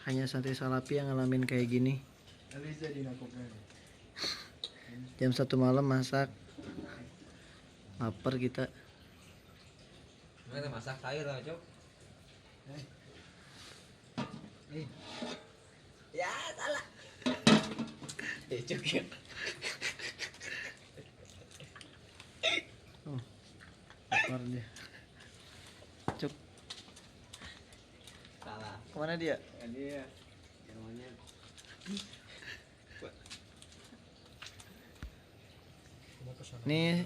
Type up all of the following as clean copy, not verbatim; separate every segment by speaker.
Speaker 1: Hanya santri Salapi yang ngalamin kayak gini. Jam 1 malam masak. Lapar kita.
Speaker 2: Mana masak air lah, Cok. Ya, salah. Cok ya.
Speaker 1: Oh. Lapar dia. Cuk.
Speaker 2: Salah.
Speaker 1: Kemana dia?
Speaker 2: Dia namanya
Speaker 1: Ini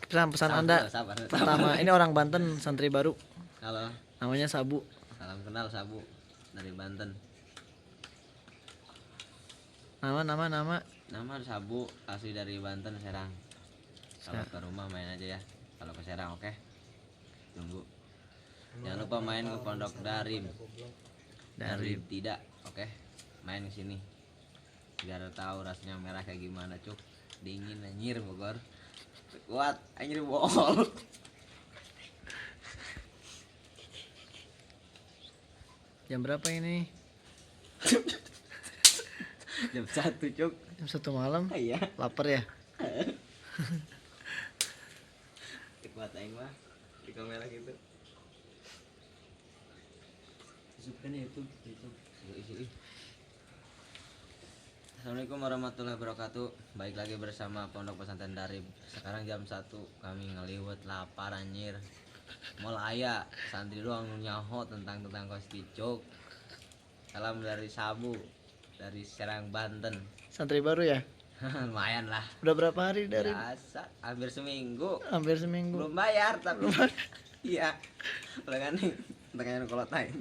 Speaker 1: pesan
Speaker 2: sabar,
Speaker 1: Anda.
Speaker 2: sabar.
Speaker 1: Pertama, ini orang Banten, santri baru.
Speaker 2: Halo.
Speaker 1: Namanya Sabu.
Speaker 2: Salam kenal Sabu dari Banten.
Speaker 1: Nama.
Speaker 2: Nama Sabu, asli dari Banten, Serang. Kalau ke rumah main aja ya. Kalau ke Serang, oke. Tunggu. Jangan lupa main ke Pondok Darim. Darim tidak, oke. Main ke sini. Biar tahu rasanya merah kayak gimana, Cuk. Dingin anjir Bogor. Kuat anjir bol.
Speaker 1: Jam berapa ini?
Speaker 2: Jam 1, Cuk.
Speaker 1: Jam 1 malam.
Speaker 2: Iya.
Speaker 1: Lapar ya?
Speaker 2: Kuat aing mah. Di kamera gitu. Subscribe YouTube. Assalamualaikum warahmatullahi wabarakatuh. Baik lagi bersama Pondok Pesantren Darim. Sekarang jam 1 kami ngeliwet lapar anjir. Mau aya santri doang nyaho tentang kosti Cuk. Salam dari Sabu dari Serang Banten.
Speaker 1: Santri baru ya?
Speaker 2: Lumayan lah.
Speaker 1: Udah berapa hari dari?
Speaker 2: Biasa, hampir seminggu.
Speaker 1: Hampir seminggu.
Speaker 2: Belum bayar tapi. Iya. Udah kan nih. Tengahnya kolot naik.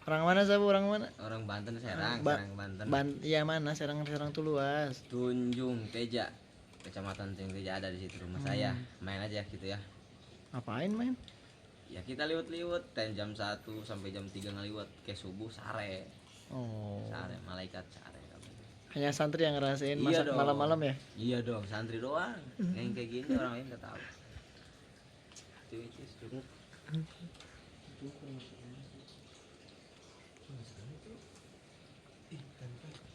Speaker 1: Orang mana Sabu? Orang mana?
Speaker 2: Orang Banten Serang,
Speaker 1: Ba-
Speaker 2: Serang Banten.
Speaker 1: Iya mana? Serang tuh luas.
Speaker 2: Tunjung Teja. Kecamatan Tunjung Teja ada di situ rumah saya. Main aja gitu ya.
Speaker 1: Ngapain main?
Speaker 2: Ya kita liwet-liwet jam 1 sampai jam 3 ngeliwet ke subuh sare.
Speaker 1: Oh.
Speaker 2: Sare malaikat sare.
Speaker 1: Hanya santri yang ngerasain
Speaker 2: Iya
Speaker 1: masak
Speaker 2: dong.
Speaker 1: malam-malam ya?
Speaker 2: Iya dong, santri doang. Yang kayak gini orang lain enggak tahu. Cukup.